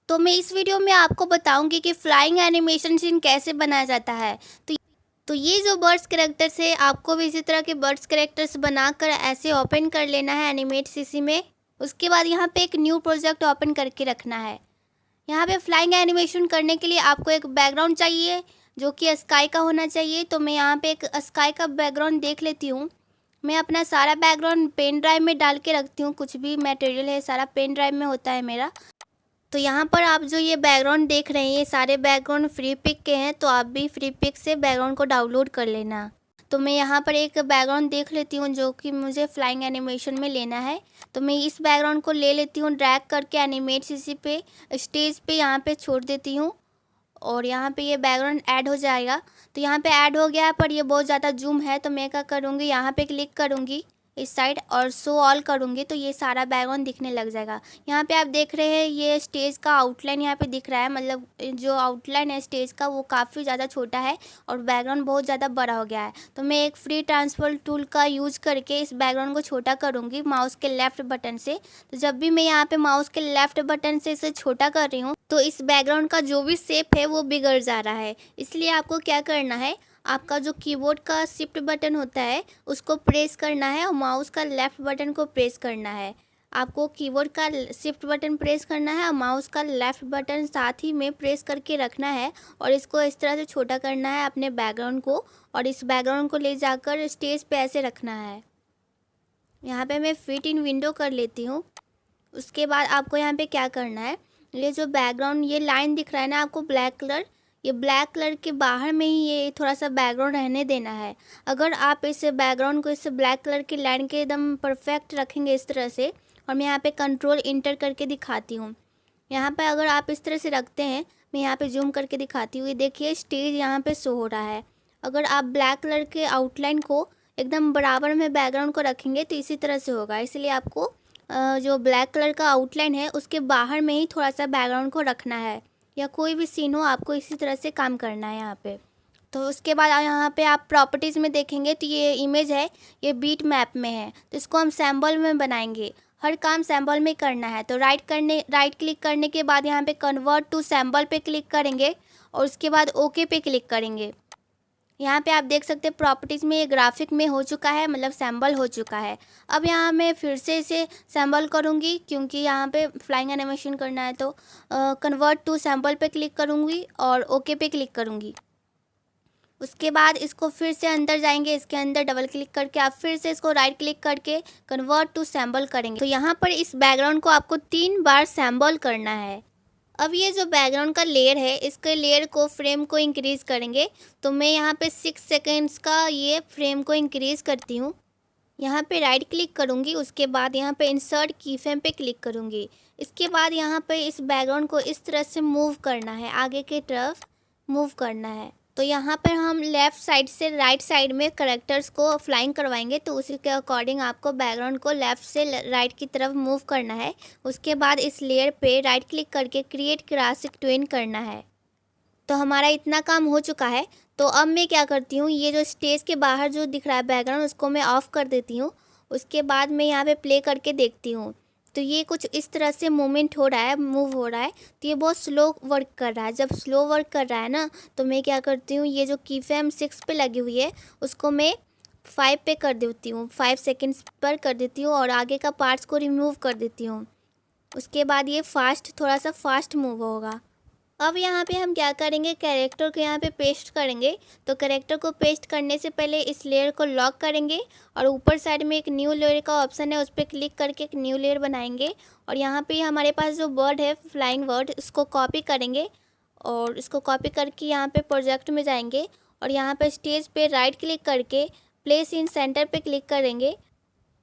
तो मैं इस वीडियो में आपको बताऊंगी कि फ्लाइंग एनिमेशन सीन कैसे बनाया जाता है। तो तो ये जो बर्ड्स कैरेक्टर्स है, आपको भी इसी तरह के बर्ड्स कैरेक्टर्स बनाकर ऐसे ओपन कर लेना है एनिमेट सीसी में। उसके बाद यहाँ पे एक न्यू प्रोजेक्ट ओपन करके रखना है। यहाँ पे फ्लाइंग एनिमेशन करने के लिए आपको एक बैकग्राउंड चाहिए जो कि स्काई का होना चाहिए। तो मैं यहाँ पे एक स्काई का बैकग्राउंड देख लेती हूँ। मैं अपना सारा बैकग्राउंड पेन ड्राइव में डाल के रखती हूँ। कुछ भी मटेरियल है सारा पेन ड्राइव में होता है मेरा। तो यहाँ पर आप जो ये बैकग्राउंड देख रहे हैं, ये सारे बैकग्राउंड फ्री पिक के हैं। तो आप भी फ्री पिक से बैकग्राउंड को डाउनलोड कर लेना। तो मैं यहाँ पर एक बैकग्राउंड देख लेती हूँ जो कि मुझे फ्लाइंग एनिमेशन में लेना है। तो मैं इस बैकग्राउंड को ले लेती हूँ, ड्रैग करके एनिमेट सीसी पे स्टेज पे यहाँ पे छोड़ देती हूँ। और यहाँ पे ये बैकग्राउंड ऐड हो जाएगा। तो यहाँ पे ऐड हो गया है, पर ये बहुत ज़्यादा जूम है। तो मैं क्या करूँगी, यहाँ पे क्लिक करूँगी इस साइड और शो ऑल करूँगी तो ये सारा बैकग्राउंड दिखने लग जाएगा। यहाँ पे आप देख रहे हैं ये स्टेज का आउटलाइन यहाँ पे दिख रहा है। मतलब जो आउटलाइन है स्टेज का वो काफ़ी ज़्यादा छोटा है और बैकग्राउंड बहुत ज़्यादा बड़ा हो गया है। तो मैं एक फ्री ट्रांसफर टूल का यूज़ करके इस बैकग्राउंड को छोटा करूँगी माउस के लेफ्ट बटन से। तो जब भी मैं यहाँ पे माउस के लेफ्ट बटन से इसे छोटा कर रही हूँ तो इस बैकग्राउंड का जो भी शेप है वो बिगड़ जा रहा है। इसलिए आपको क्या करना है, आपका जो कीबोर्ड का शिफ्ट बटन होता है उसको प्रेस करना है और माउस का लेफ़्ट बटन को प्रेस करना है। आपको कीबोर्ड का शिफ्ट बटन प्रेस करना है और माउस का लेफ़्ट बटन साथ ही में प्रेस करके रखना है और इसको इस तरह से छोटा करना है अपने बैकग्राउंड को। और इस बैकग्राउंड को ले जाकर स्टेज पे ऐसे रखना है। यहाँ पे मैं फिट इन विंडो कर लेती हूँ। उसके बाद आपको यहाँ पे क्या करना है, ये जो बैकग्राउंड ये लाइन दिख रहा है ना आपको ब्लैक कलर, ये ब्लैक कलर के बाहर में ही ये थोड़ा सा बैकग्राउंड रहने देना है। अगर आप इस बैकग्राउंड को इस ब्लैक कलर की लाइन के एकदम परफेक्ट रखेंगे इस तरह से, और मैं यहाँ पे कंट्रोल इंटर करके दिखाती हूँ। यहाँ पे अगर आप इस तरह से रखते हैं, मैं यहाँ पे जूम करके दिखाती हूँ, ये देखिए स्टेज यहाँ पे शो हो रहा है। अगर आप ब्लैक कलर के आउटलाइन को एकदम बराबर में बैकग्राउंड को रखेंगे तो इसी तरह से होगा। इसलिए आपको जो ब्लैक कलर का आउटलाइन है उसके बाहर में ही थोड़ा सा बैकग्राउंड को रखना है, या कोई भी सीन हो आपको इसी तरह से काम करना है यहाँ पे। तो उसके बाद यहाँ पे आप प्रॉपर्टीज़ में देखेंगे तो ये इमेज है, ये बीट मैप में है। तो इसको हम सैम्बल में बनाएंगे, हर काम सैम्बल में करना है। तो राइट क्लिक करने के बाद यहाँ पे कन्वर्ट टू सैम्बल पे क्लिक करेंगे और उसके बाद ओके पे क्लिक करेंगे। यहाँ पे आप देख सकते हैं प्रॉपर्टीज़ में ये ग्राफिक में हो चुका है, मतलब सैम्बल हो चुका है। अब यहाँ मैं फिर से इसे सैम्बल करूँगी क्योंकि यहाँ पे फ्लाइंग एनिमेशन करना है। तो कन्वर्ट टू सैम्बल पे क्लिक करूँगी और ओके पे क्लिक करूँगी। उसके बाद इसको फिर से अंदर जाएंगे, इसके अंदर डबल क्लिक करके आप फिर से इसको राइट क्लिक करके कन्वर्ट टू सैम्बल करेंगे। तो यहाँ पर इस बैकग्राउंड को आपको 3 बार सैम्बल करना है। अब ये जो बैकग्राउंड का लेयर है, इसके लेयर को फ्रेम को इंक्रीज़ करेंगे। तो मैं यहाँ पे 6 सेकेंड्स का ये फ्रेम को इंक्रीज़ करती हूँ। यहाँ पे राइट क्लिक करूँगी, उसके बाद यहाँ पे इंसर्ट की फ्रेम पे क्लिक करूँगी। इसके बाद यहाँ पे इस बैकग्राउंड को इस तरह से मूव करना है, आगे की तरफ मूव करना है। तो यहाँ पर हम लेफ़्ट साइड से राइट साइड में करेक्टर्स को फ्लाइंग करवाएंगे। तो उसी के अकॉर्डिंग आपको बैकग्राउंड को लेफ़्ट से राइट की तरफ मूव करना है। उसके बाद इस लेयर पे राइट क्लिक करके क्रिएट क्लासिक ट्विन करना है। तो हमारा इतना काम हो चुका है। तो अब मैं क्या करती हूँ, ये जो स्टेज के बाहर जो दिख रहा है बैकग्राउंड उसको मैं ऑफ़ कर देती हूँ। उसके बाद मैं यहाँ पे प्ले करके देखती हूँ। तो ये कुछ इस तरह से मूवमेंट हो रहा है, मूव हो रहा है। तो ये बहुत स्लो वर्क कर रहा है। जब स्लो वर्क कर रहा है ना, तो मैं क्या करती हूँ, ये जो की फ्रेम 6 पे लगी हुई है उसको मैं 5 पे कर देती हूँ, 5 सेकेंड्स पर कर देती हूँ और आगे का पार्ट्स को रिमूव कर देती हूँ। उसके बाद ये थोड़ा सा फास्ट मूव होगा। अब यहाँ पे हम क्या करेंगे, कैरेक्टर को यहाँ पे पेस्ट करेंगे। तो कैरेक्टर को पेस्ट करने से पहले इस लेयर को लॉक करेंगे और ऊपर साइड में एक न्यू लेयर का ऑप्शन है, उस पर क्लिक करके एक न्यू लेयर बनाएंगे। और यहाँ पे हमारे पास जो बर्ड है फ्लाइंग बर्ड, इसको कॉपी करेंगे और इसको कॉपी करके यहाँ पे प्रोजेक्ट में जाएंगे और यहाँ पे स्टेज पे राइट क्लिक करके प्लेस इन सेंटर पे क्लिक करेंगे।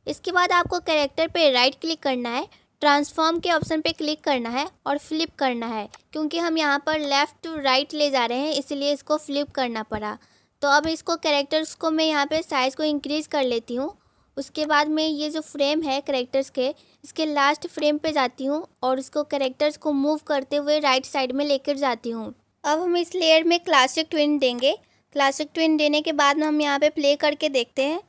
इसके बाद आपको कैरेक्टर पे राइट क्लिक करना है, ट्रांसफॉर्म के ऑप्शन पे क्लिक करना है और फ्लिप करना है। क्योंकि हम यहाँ पर लेफ़्ट टू राइट ले जा रहे हैं इसलिए इसको फ्लिप करना पड़ा। तो अब इसको कैरेक्टर्स को मैं यहाँ पे साइज़ को इंक्रीज़ कर लेती हूँ। उसके बाद मैं ये जो फ्रेम है कैरेक्टर्स के, इसके लास्ट फ्रेम पे जाती हूँ और इसको कैरेक्टर्स को मूव करते हुए राइट साइड में लेकर जाती हूँ। अब हम इस लेयर में क्लासिक ट्विन देंगे। क्लासिक ट्विन देने के बाद हम यहाँ पे प्ले करके देखते हैं।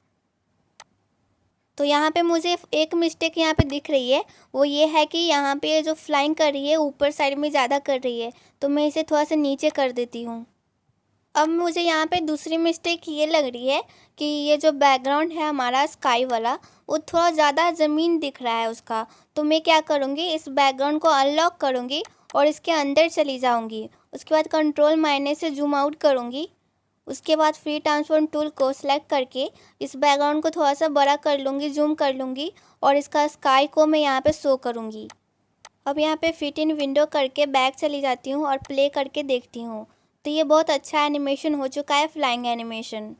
तो यहाँ पे मुझे एक मिस्टेक यहाँ पे दिख रही है, वो ये है कि यहाँ पे जो फ्लाइंग कर रही है ऊपर साइड में ज़्यादा कर रही है, तो मैं इसे थोड़ा सा नीचे कर देती हूँ। अब मुझे यहाँ पे दूसरी मिस्टेक ये लग रही है कि ये जो बैकग्राउंड है हमारा स्काई वाला, वो थोड़ा ज़्यादा ज़मीन दिख रहा है उसका। तो मैं क्या करूँगी, इस बैकग्राउंड को अनलॉक करूँगी और इसके अंदर चली जाऊँगी। उसके बाद कंट्रोल माइनस से जूम आउट करूँगी। उसके बाद फ्री ट्रांसफॉर्म टूल को सिलेक्ट करके इस बैकग्राउंड को थोड़ा सा बड़ा कर लूँगी, जूम कर लूँगी और इसका स्काई को मैं यहाँ पे शो करूँगी। अब यहाँ पे फिट इन विंडो करके बैक चली जाती हूँ और प्ले करके देखती हूँ। तो ये बहुत अच्छा एनिमेशन हो चुका है, फ्लाइंग एनिमेशन।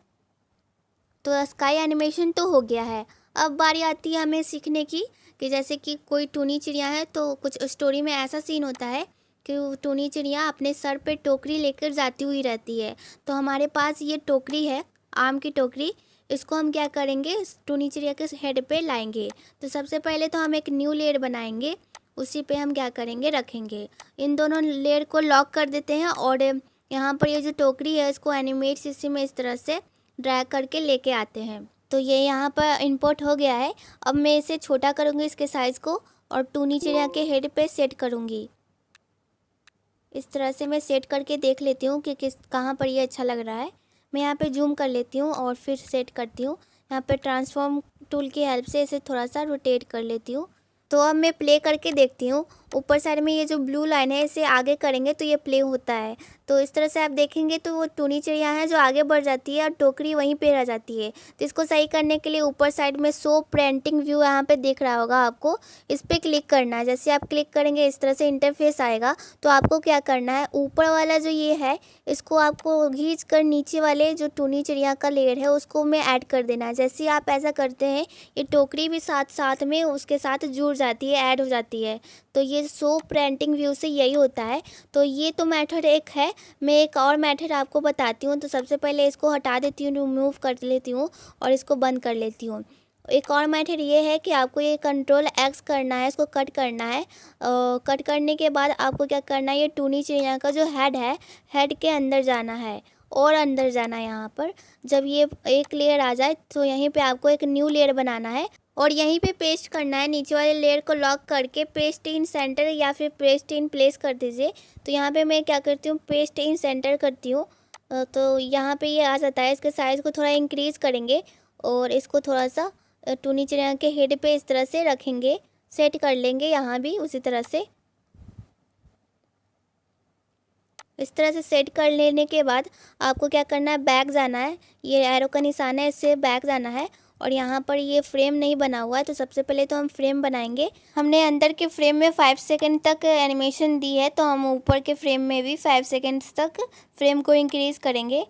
तो स्काई एनिमेशन तो हो गया है। अब बारी आती है हमें सीखने की कि जैसे कि कोई टूनी चिड़िया है, तो कुछ स्टोरी में ऐसा सीन होता है कि वो टूनी चिड़िया अपने सर पे टोकरी लेकर जाती हुई रहती है। तो हमारे पास ये टोकरी है, आम की टोकरी। इसको हम क्या करेंगे, इस टूनी चिड़िया के हेड पे लाएंगे। तो सबसे पहले तो हम एक न्यू लेयर बनाएंगे, उसी पे हम क्या करेंगे, रखेंगे। इन दोनों लेयर को लॉक कर देते हैं और यहाँ पर ये जो टोकरी है इसको एनिमेट सीसी में इस तरह से ड्रैग करके लेके आते हैं। तो ये यहाँ पर इंपोर्ट हो गया है। अब मैं इसे छोटा करूँगी इसके साइज़ को और टूनी चिड़िया के हेड पे सेट करूँगी। इस तरह से मैं सेट करके देख लेती हूँ कि कहाँ पर ये अच्छा लग रहा है। मैं यहाँ पे जूम कर लेती हूँ और फिर सेट करती हूँ। यहाँ पे ट्रांसफॉर्म टूल की हेल्प से इसे थोड़ा सा रोटेट कर लेती हूँ। तो अब मैं प्ले करके देखती हूँ। ऊपर साइड में ये जो ब्लू लाइन है इसे आगे करेंगे तो ये प्ले होता है। तो इस तरह से आप देखेंगे तो वो टूनी चिड़िया है जो आगे बढ़ जाती है और टोकरी वहीं पे रह जाती है। तो इसको सही करने के लिए ऊपर साइड में शो प्रिंटिंग व्यू यहाँ पे दिख रहा होगा आपको, इस पर क्लिक करना है। जैसे आप क्लिक करेंगे इस तरह से इंटरफेस आएगा। तो आपको क्या करना है, ऊपर वाला जो ये है इसको आपको खींच कर नीचे वाले जो टूनी चिड़िया का लेयर है उसको में ऐड कर देना है। जैसे ही आप ऐसा करते हैं ये टोकरी भी साथ साथ में उसके साथ जुड़ जाती है, ऐड हो जाती है। तो ये शो प्रिंटिंग व्यू से यही होता है। तो ये तो मेथड एक है। मैं एक और मेथड आपको बताती हूँ। तो सबसे पहले इसको हटा देती हूँ, रिमूव कर लेती हूँ और इसको बंद कर लेती हूँ। एक और मेथड ये है कि आपको ये कंट्रोल एक्स करना है, इसको कट करना है। कट करने के बाद आपको क्या करना है, ये टूनी चिड़िया का जो हेड है, हेड के अंदर जाना है और अंदर जाना है। यहाँ पर जब ये एक लेयर आ जाए तो यहीं पे आपको एक न्यू लेयर बनाना है और यहीं पे पेस्ट करना है। नीचे वाले लेयर को लॉक करके पेस्ट इन सेंटर या फिर पेस्ट इन प्लेस कर दीजिए। तो यहाँ पे मैं क्या करती हूँ, पेस्ट इन सेंटर करती हूँ। तो यहाँ पे ये आ जाता है। इसके साइज़ को थोड़ा इंक्रीज़ करेंगे और इसको थोड़ा सा टूनी चिड़िया के हेड पे इस तरह से रखेंगे, सेट कर लेंगे यहाँ भी उसी तरह से। इस तरह से सेट कर लेने के बाद आपको क्या करना है, बैक जाना है। ये एरो का निशान है, इससे बैक जाना है। और यहाँ पर ये फ्रेम नहीं बना हुआ है तो सबसे पहले तो हम फ्रेम बनाएंगे। हमने अंदर के फ्रेम में 5 सेकंड तक एनिमेशन दी है, तो हम ऊपर के फ्रेम में भी 5 सेकंड्स तक फ्रेम को इंक्रीज़ करेंगे।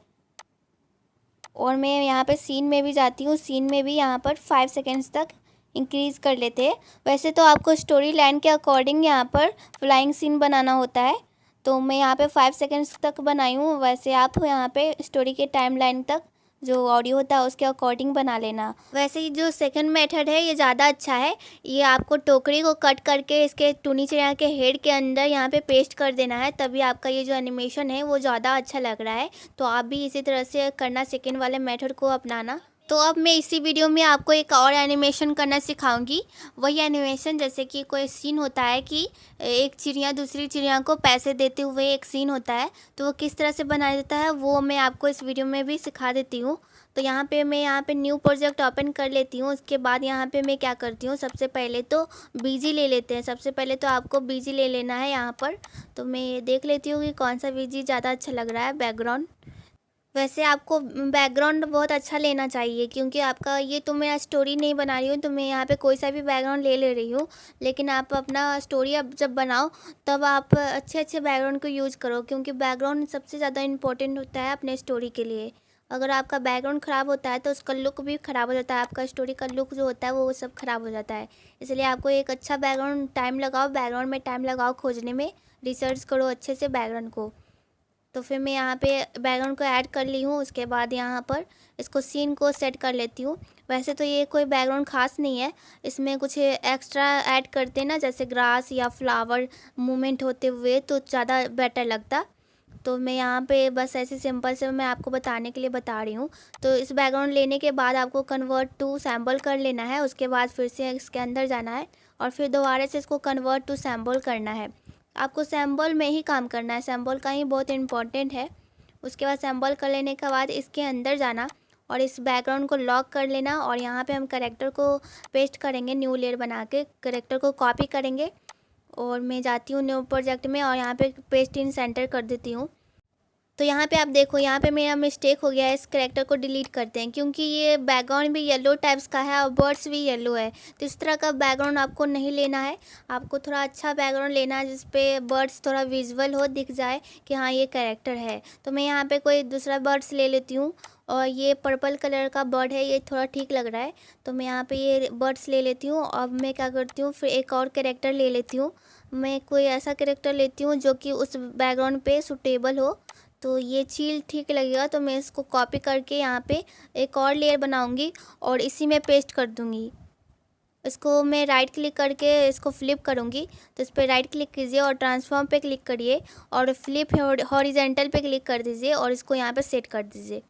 और मैं यहाँ पे सीन में भी जाती हूँ, सीन में भी यहाँ पर 5 सेकंड्स तक इंक्रीज़ कर लेते हैं। वैसे तो आपको स्टोरी लाइन के अकॉर्डिंग यहाँ पर फ्लाइंग सीन बनाना होता है। तो मैं यहाँ पे 5 सेकंड्स तक बनाई हूँ। वैसे आप यहाँ पे स्टोरी के टाइम लाइन तक जो ऑडियो होता है उसके अकॉर्डिंग बना लेना। वैसे ही जो सेकंड मेथड है ये ज़्यादा अच्छा है। ये आपको टोकरी को कट करके इसके टूनी चिड़िया के हेड के अंदर यहाँ पे पेस्ट कर देना है, तभी आपका ये जो एनिमेशन है वो ज़्यादा अच्छा लग रहा है। तो आप भी इसी तरह से करना, सेकेंड वाले मेथड को अपनाना। तो अब मैं इसी वीडियो में आपको एक और एनिमेशन करना सिखाऊंगी। वही एनिमेशन जैसे कि कोई सीन होता है कि एक चिड़िया दूसरी चिड़िया को पैसे देते हुए एक सीन होता है, तो वो किस तरह से बनाया जाता है वो मैं आपको इस वीडियो में भी सिखा देती हूँ। तो यहाँ पे मैं न्यू प्रोजेक्ट ओपन कर लेती हूँ। उसके बाद यहाँ पे मैं क्या करती हूँ, सबसे पहले तो बीजी ले लेते हैं। सबसे पहले तो आपको बीजी ले लेना है यहाँ पर। तो मैं देख लेती हूँ कि कौन सा बीजी ज़्यादा अच्छा लग रहा है, बैकग्राउंड। वैसे आपको बैकग्राउंड बहुत अच्छा लेना चाहिए, क्योंकि आपका ये तो मैं स्टोरी नहीं बना रही हूँ तो मैं यहाँ पे कोई सा भी बैकग्राउंड ले रही हूँ। लेकिन आप अपना स्टोरी अब जब बनाओ तब आप अच्छे अच्छे बैकग्राउंड को यूज़ करो, क्योंकि बैकग्राउंड सबसे ज़्यादा इम्पोर्टेंट होता है अपने स्टोरी के लिए। अगर आपका बैकग्राउंड ख़राब होता है तो उसका लुक भी ख़राब हो जाता है, आपका स्टोरी का लुक जो होता है वो सब ख़राब हो जाता है। इसलिए आपको एक अच्छा बैकग्राउंड टाइम लगाओ, बैकग्राउंड में टाइम लगाओ खोजने में, रिसर्च करो अच्छे से बैकग्राउंड को। तो फिर मैं यहाँ पे बैकग्राउंड को ऐड कर ली हूँ। उसके बाद यहाँ पर इसको सीन को सेट कर लेती हूँ। वैसे तो ये कोई बैकग्राउंड ख़ास नहीं है, इसमें कुछ एक्स्ट्रा ऐड करते ना, जैसे ग्रास या फ्लावर मूवमेंट होते हुए तो ज़्यादा बेटर लगता। तो मैं यहाँ पे बस ऐसे सिंपल से मैं आपको बताने के लिए बता रही हूँ। तो इस बैकग्राउंड लेने के बाद आपको कन्वर्ट टू सैम्पल कर लेना है। उसके बाद फिर से इसके अंदर जाना है और फिर दोबारा से इसको कन्वर्ट टू सैम्पल करना है। आपको सैम्पल में ही काम करना है, सैम्पल का ही बहुत इंपॉर्टेंट है। उसके बाद सैम्पल कर लेने के बाद इसके अंदर जाना और इस बैकग्राउंड को लॉक कर लेना और यहाँ पे हम कैरेक्टर को पेस्ट करेंगे। न्यू लेयर बना के कैरेक्टर को कॉपी करेंगे और मैं जाती हूँ न्यू प्रोजेक्ट में और यहाँ पे पेस्ट इन सेंटर कर देती हूँ। तो यहाँ पे आप देखो, यहाँ पे मेरा मिस्टेक हो गया है। इस कैरेक्टर को डिलीट करते हैं क्योंकि ये बैकग्राउंड भी येलो टाइप्स का है और बर्ड्स भी येलो है। तो इस तरह का बैकग्राउंड आपको नहीं लेना है, आपको थोड़ा अच्छा बैकग्राउंड लेना है जिसपे बर्ड्स थोड़ा विजुअल हो, दिख जाए कि हाँ ये कैरेक्टर है। तो मैं यहाँ पे कोई दूसरा बर्ड्स ले लेती हूँ और ये पर्पल कलर का बर्ड है, ये थोड़ा ठीक लग रहा है। तो मैं यहाँ पे ये बर्ड्स ले लेती हूँ। अब मैं क्या करती हूँ, फिर एक और कैरेक्टर ले लेती हूँ। मैं कोई ऐसा कैरेक्टर लेती हूँ जो कि उस बैकग्राउंड पे सूटेबल हो। तो ये चील ठीक लगेगा, तो मैं इसको कॉपी करके यहाँ पे एक और लेयर बनाऊँगी और इसी में पेस्ट कर दूँगी। इसको मैं राइट क्लिक करके इसको फ्लिप करूँगी। तो इस पर राइट क्लिक कीजिए और ट्रांसफॉर्म पे क्लिक करिए और फ्लिप हॉरिजेंटल पे क्लिक कर दीजिए और इसको यहाँ पे सेट कर दीजिए।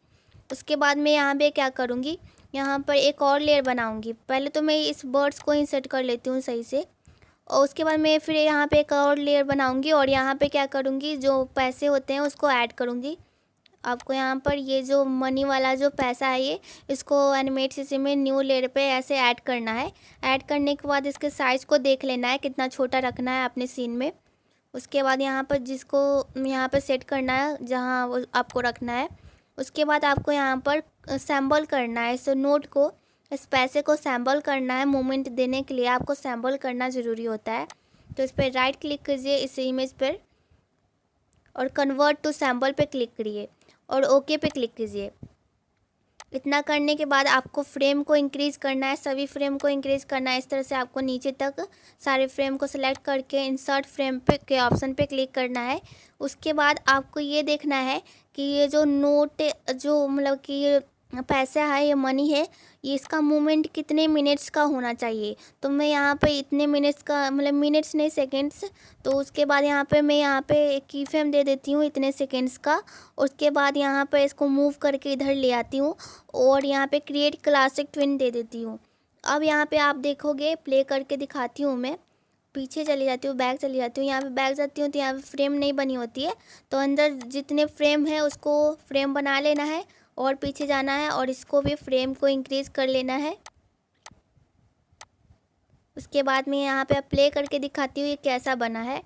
उसके बाद मैं यहाँ पे क्या करूँगी, यहाँ पर एक और लेयर बनाऊँगी। पहले तो मैं इस बर्ड्स को इंसर्ट कर लेती हूँ सही से और उसके बाद मैं फिर यहाँ पे एक और लेयर बनाऊँगी और यहाँ पे क्या करूँगी, जो पैसे होते हैं उसको ऐड करूँगी। आपको यहाँ पर ये जो मनी वाला जो पैसा है ये इसको एनिमेट सीसी में न्यू लेयर पे ऐसे ऐड करना है। ऐड करने के बाद इसके साइज़ को देख लेना है कितना छोटा रखना है अपने सीन में। उसके बाद यहाँ पर जिसको यहाँ पर सेट करना है जहाँ वो आपको रखना है, उसके बाद आपको यहाँ पर सैम्बल करना है। इस नोट को, इस पैसे को सैम्बल करना है। मूवमेंट देने के लिए आपको सैम्बल करना ज़रूरी होता है। तो इस पर राइट क्लिक कीजिए इस इमेज पर और कन्वर्ट टू सैम्बल पे क्लिक करिए और ओके पे क्लिक कीजिए। इतना करने के बाद आपको फ्रेम को इंक्रीज़ करना है, सभी फ्रेम को इंक्रीज़ करना है। इस तरह से आपको नीचे तक सारे फ्रेम को सिलेक्ट करके इंसर्ट फ्रेम पे के ऑप्शन पे क्लिक करना है। उसके बाद आपको ये देखना है कि ये जो नोट जो मतलब कि ये पैसा है, ये मनी है, ये इसका मूवमेंट कितने मिनट्स का होना चाहिए। तो मैं यहाँ पे इतने मिनट्स का, मतलब मिनट्स नहीं सेकंड्स। तो उसके बाद यहाँ पे मैं यहाँ पे एक की फ्रेम दे देती हूँ इतने सेकंड्स का। उसके बाद यहाँ पे इसको मूव करके इधर ले आती हूँ और यहाँ पे क्रिएट क्लासिक ट्विन दे देती हूँ। अब यहाँ पे आप देखोगे, प्ले करके दिखाती हूँ मैं। पीछे चली जाती हूँ, बैक चली जाती हूँ। यहाँ पे बैक जाती हूँ तो यहाँ पे फ्रेम नहीं बनी होती है। तो अंदर जितने फ्रेम है उसको फ्रेम बना लेना है और पीछे जाना है और इसको भी फ्रेम को इंक्रीज़ कर लेना है। उसके बाद मैं यहाँ पे प्ले करके दिखाती हूँ ये कैसा बना है।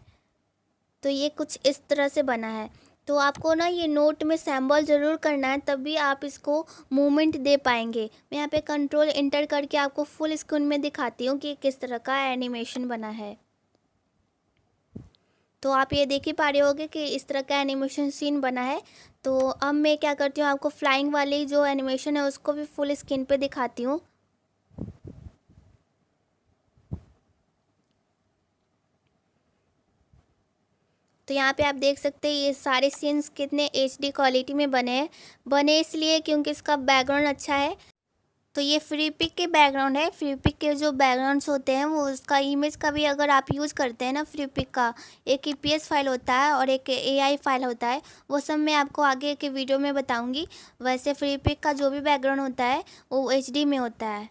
तो ये कुछ इस तरह से बना है। तो आपको ना ये नोट में सैम्बल ज़रूर करना है, तभी आप इसको मूवमेंट दे पाएंगे। मैं यहाँ पे कंट्रोल इंटर करके आपको फुल स्क्रीन में दिखाती हूँ कि किस तरह का एनिमेशन बना है। तो आप ये देख ही पा रहे होगे कि इस तरह का एनिमेशन सीन बना है। तो अब मैं क्या करती हूँ, आपको फ्लाइंग वाली जो एनिमेशन है उसको भी फुल स्क्रीन पे दिखाती हूँ। तो यहाँ पे आप देख सकते हैं ये सारे सीन्स कितने HD क्वालिटी में बने हैं। बने इसलिए क्योंकि इसका बैकग्राउंड अच्छा है। तो ये फ्री पिक के बैकग्राउंड है। फ्री पिक के जो बैकग्राउंड्स होते हैं वो उसका इमेज का भी अगर आप यूज़ करते हैं ना, फ्री पिक का एक EPS फाइल होता है और एक AI फाइल होता है। वो सब मैं आपको आगे के वीडियो में बताऊंगी। वैसे फ्री पिक का जो भी बैकग्राउंड होता है वो HD में होता है।